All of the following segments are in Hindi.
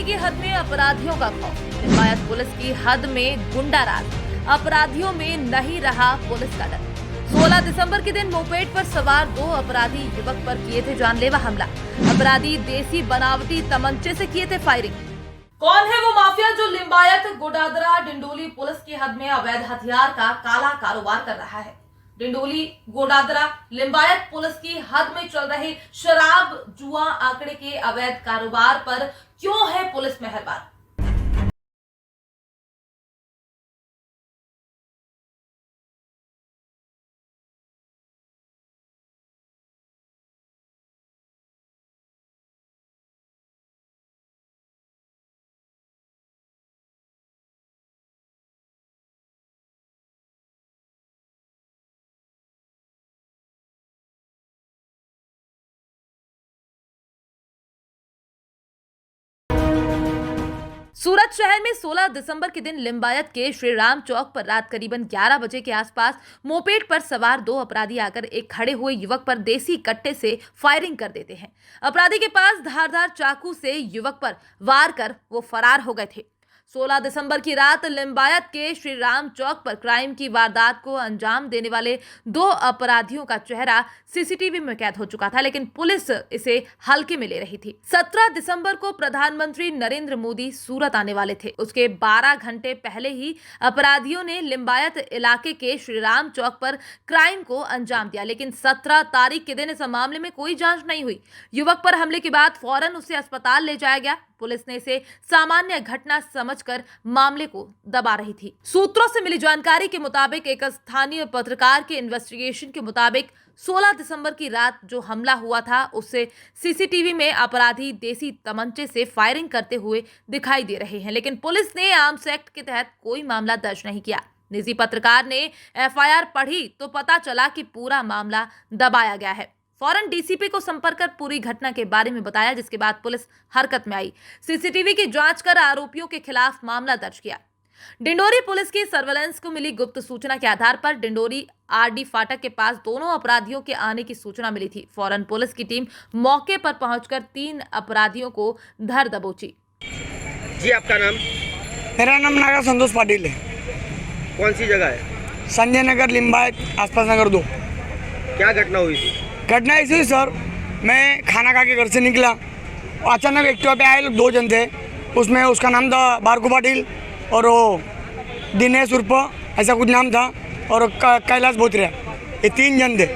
की हद में अपराधियों का खौफ। लिंबायत पुलिस की हद में गुंडा राज, अपराधियों में नहीं रहा पुलिस का डर। 16 दिसंबर के दिन मोपेड पर सवार 2 अपराधी युवक पर किए थे जानलेवा हमला। अपराधी देसी बनावटी तमंचे से किए थे फायरिंग। कौन है वो माफिया जो लिंबायत, गोडादरा, डिंडोली पुलिस की हद में अवैध हथियार का काला कारोबार कर रहा है? डिंडोली, गोडादरा, लिंबायत पुलिस की हद में चल रहे शराब, जुआ, आंकड़े के अवैध कारोबार पर क्यों है पुलिस मेहरबान? सूरत शहर में 16 दिसंबर के दिन लिंबायत के श्री राम चौक पर रात करीबन 11 बजे के आसपास मोपेड पर सवार 2 अपराधी आकर एक खड़े हुए युवक पर देसी कट्टे से फायरिंग कर देते हैं। अपराधी के पास धारदार चाकू से युवक पर वार कर वो फरार हो गए थे। 16 दिसंबर की रात लिंबायत के श्री राम चौक पर क्राइम की वारदात को अंजाम देने वाले 2 अपराधियों का चेहरा सीसीटीवी में कैद हो चुका था, लेकिन पुलिस इसे हल्के में ले रही थी। 17 दिसंबर को प्रधानमंत्री नरेंद्र मोदी सूरत आने वाले थे। उसके 12 घंटे पहले ही अपराधियों ने लिंबायत इलाके के श्री राम चौक पर क्राइम को अंजाम दिया, लेकिन 17 तारीख के दिन इस मामले में कोई जांच नहीं हुई। युवक पर हमले के बाद फौरन उसे अस्पताल ले जाया गया। पुलिस ने इसे सामान्य घटना समझकर मामले को दबा रही थी। सूत्रों से मिली जानकारी के मुताबिक एक स्थानीय पत्रकार के इन्वेस्टिगेशन के मुताबिक 16 दिसंबर की रात जो हमला हुआ था उससे सीसीटीवी में अपराधी देसी तमंचे से फायरिंग करते हुए दिखाई दे रहे हैं, लेकिन पुलिस ने आर्म्स एक्ट के तहत कोई मामला दर्ज नहीं किया। निजी पत्रकार ने एफआईआर पढ़ी तो पता चला कि पूरा मामला दबाया गया है। फौरन डीसीपी को संपर्क कर पूरी घटना के बारे में बताया, जिसके बाद पुलिस हरकत में आई। सीसीटीवी की जांच कर आरोपियों के खिलाफ मामला दर्ज किया। डिंडोरी पुलिस की सर्वेलेंस को मिली गुप्त सूचना के आधार पर डिंडोरी आरडी फाटक के पास दोनों अपराधियों के आने की सूचना मिली थी। फौरन पुलिस की टीम मौके पर पहुंचकर 3 अपराधियों को धर दबोची। जी, आपका नाम? मेरा नाम नागा संतोष पाटिल है। कौन सी जगह है? संजय नगर, लिंबायत, आसपास नगर 2। क्या घटना हुई थी? घटना ऐसी हुई सर, मैं खाना खा के घर से निकला और अचानक एक्टिवा पे आए लोग 2 जन थे। उसमें उसका नाम था बारकू पाटिल और वो दिनेश उर्फ ऐसा कुछ नाम था और कैलाश बोत्रिया, ये 3 जन थे।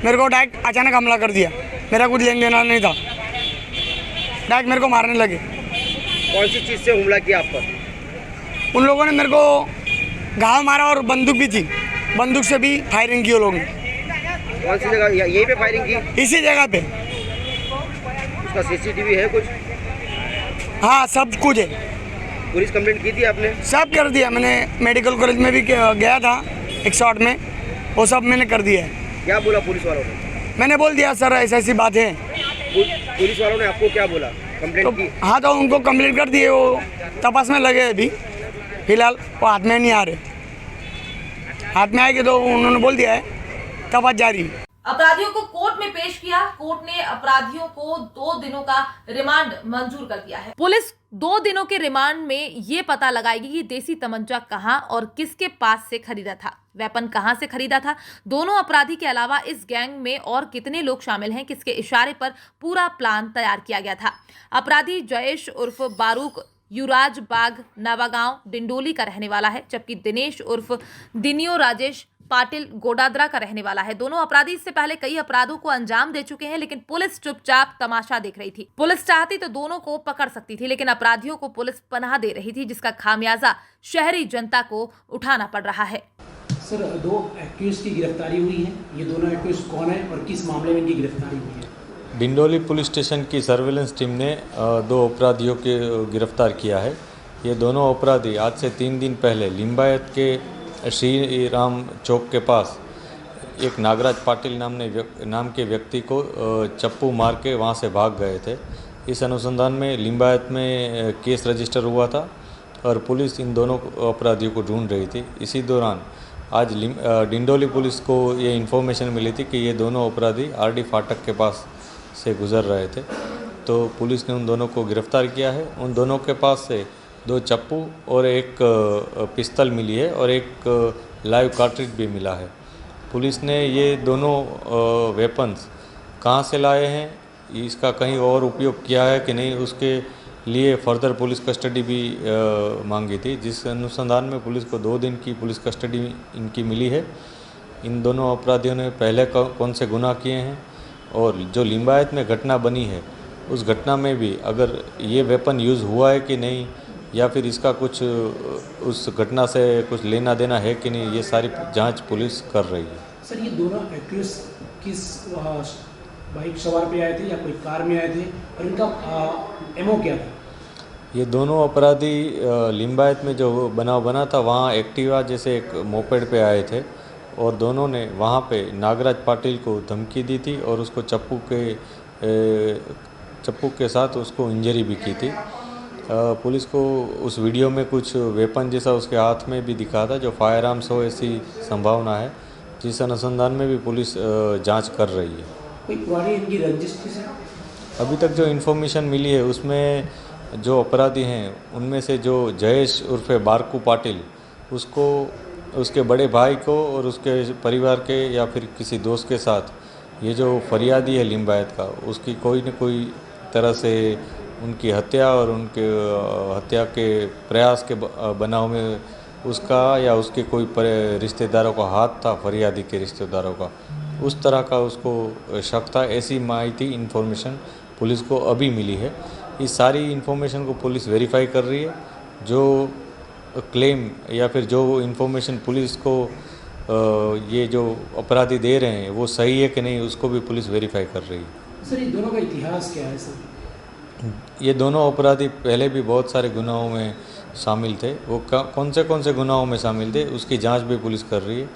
मेरे को डायरेक्ट अचानक हमला कर दिया। मेरा कुछ लेन देना नहीं था, डायरेक्ट मेरे को मारने लगे। कौन सी चीज़ से हमला किया आप पर? उन लोगों ने मेरे को घाव मारा और बंदूक भी थी, बंदूक से भी फायरिंग की वो लोगों ने। कौन सी जगह? यहीं पे फायरिंग की? इसी जगह पे। उसका सीसीटीवी है कुछ? हाँ, सब कुछ है। पुलिस कंप्लेंट की थी आपने? सब कर दिया मैंने। मेडिकल कॉलेज में भी गया था एक शॉट में, वो सब मैंने कर दिया है। क्या बोला पुलिस वालों ने? मैंने बोल दिया सर ऐसी ऐसी बात है। पुलिस वालों ने आपको क्या बोला? कंप्लेंट की? हाँ, तो उनको कंप्लेंट कर दिए, वो तपास में लगे अभी। फिलहाल वो हाथ में नहीं आ रहे, हाथ में आएंगे तो उन्होंने बोल दिया है तपास जारी। अपराधियों को कोर्ट में पेश किया। कोर्ट ने अपराधियों को 2 दिनों का रिमांड मंजूर कर दिया है। पुलिस 2 दिनों के रिमांड में ये पता लगाएगी कि देसी तमंचा कहां और किसके पास से खरीदा था, वेपन कहां से खरीदा था। दोनों अपराधी के अलावा इस गैंग में और कितने लोग शामिल हैं, किसके इशारे पर पूरा प्लान तैयार किया गया था। अपराधी जयेश उर्फ बारूक युवराज बाग नवागांव डिंडोली का रहने वाला है, जबकि दिनेश उर्फ दिनियो राजेश पाटिल गोडादरा का रहने वाला है। दोनों अपराधी इससे पहले कई अपराधों को अंजाम दे चुके हैं, लेकिन पुलिस चुपचाप तमाशा देख रही थी। पुलिस चाहती तो दोनों को पकड़ सकती थी, लेकिन अपराधियों को पुलिस पनाह दे रही थी, जिसका खामियाजा शहरी जनता को उठाना पड़ रहा है। सर, 2 एक्यूज की गिरफ्तारी हुई है। ये दोनों एक्यूज कौन है और किस मामले में इनकी गिरफ्तारी हुई है? डिंडोली पुलिस स्टेशन की सर्वेलेंस टीम ने 2 अपराधियों के गिरफ्तार किया है। ये दोनों अपराधी आज से 3 दिन पहले लिंबायत के श्री राम चौक के पास एक नागराज पाटिल नाम के व्यक्ति को चप्पू मार के वहाँ से भाग गए थे। इस अनुसंधान में लिंबायत में केस रजिस्टर हुआ था और पुलिस इन दोनों अपराधियों को ढूंढ रही थी। इसी दौरान आज डिंडोली पुलिस को ये इन्फॉर्मेशन मिली थी कि ये दोनों अपराधी आरडी फाटक के पास से गुजर रहे थे तो पुलिस ने उन दोनों को गिरफ्तार किया है। उन दोनों के पास से 2 चप्पू और एक पिस्तल मिली है और एक लाइव कार्ट्रिज भी मिला है। पुलिस ने ये दोनों वेपन्स कहाँ से लाए हैं, इसका कहीं और उपयोग किया है कि नहीं, उसके लिए फर्दर पुलिस कस्टडी भी मांगी थी, जिस अनुसंधान में पुलिस को 2 दिन की पुलिस कस्टडी इनकी मिली है। इन दोनों अपराधियों ने पहले कौन से गुनाह किए हैं और जो लिंबायत में घटना बनी है उस घटना में भी अगर ये वेपन यूज़ हुआ है कि नहीं या फिर इसका कुछ उस घटना से कुछ लेना देना है कि नहीं, ये सारी जांच पुलिस कर रही है। सर ये दोनों एक्यूज किस बाइक सवार पे आए थे या कोई कार में आए थे और इनका एमओ क्या था? ये दोनों अपराधी लिंबायत में जो बनाव बना था वहाँ एक्टिवा जैसे एक मोपेड पे आए थे और दोनों ने वहाँ पे नागराज पाटिल को धमकी दी थी और उसको चप्पू के साथ उसको इंजरी भी की थी। पुलिस को उस वीडियो में कुछ वेपन जैसा उसके हाथ में भी दिखा था जो फायर आर्म्स हो, ऐसी संभावना है, जिस अनुसंधान में भी पुलिस जांच कर रही है। कोई पुरानी इनकी रंजिश थी सर? अभी तक जो इन्फॉर्मेशन मिली है उसमें जो अपराधी हैं उनमें से जो जयेश उर्फे बारकू पाटिल, उसको उसके बड़े भाई को और उसके परिवार के या फिर किसी दोस्त के साथ ये जो फरियादी है लिंबायत का, उसकी कोई न कोई तरह से उनकी हत्या और उनके हत्या के प्रयास के बनाव में उसका या उसके कोई रिश्तेदारों का हाथ था, फरियादी के रिश्तेदारों का, उस तरह का उसको शक था। ऐसी माहिती इन्फॉर्मेशन पुलिस को अभी मिली है। इस सारी इन्फॉर्मेशन को पुलिस वेरीफाई कर रही है। जो क्लेम या फिर जो इन्फॉर्मेशन पुलिस को ये जो अपराधी दे रहे हैं वो सही है कि नहीं, उसको भी पुलिस वेरीफाई कर रही है। सर ये दोनों का इतिहास क्या है सर? ये दोनों अपराधी पहले भी बहुत सारे गुनाहों में शामिल थे। वो कौन से गुनाहों में शामिल थे उसकी जांच भी पुलिस कर रही है।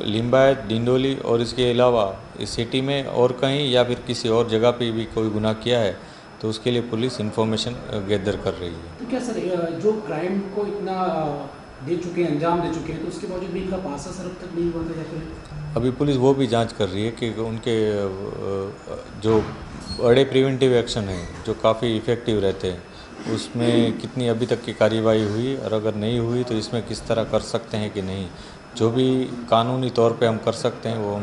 लिंबायत, डिंडोली और इसके अलावा इस सिटी में और कहीं या फिर किसी और जगह पे भी कोई गुनाह किया है तो उसके लिए पुलिस इन्फॉर्मेशन गैदर कर रही है। तो क्या सर जो क्राइम को इतना दे चुके हैं, अंजाम दे चुके हैं, तो उसके बावजूद भी इनका पासा सर अब तक नहीं हुआ था या फिर? अभी पुलिस वो भी जांच कर रही है कि उनके जो बड़े प्रिवेंटिव एक्शन हैं जो काफ़ी इफ़ेक्टिव रहते हैं उसमें कितनी अभी तक की कार्रवाई हुई और अगर नहीं हुई तो इसमें किस तरह कर सकते हैं कि नहीं। जो भी कानूनी तौर पे हम कर सकते हैं वो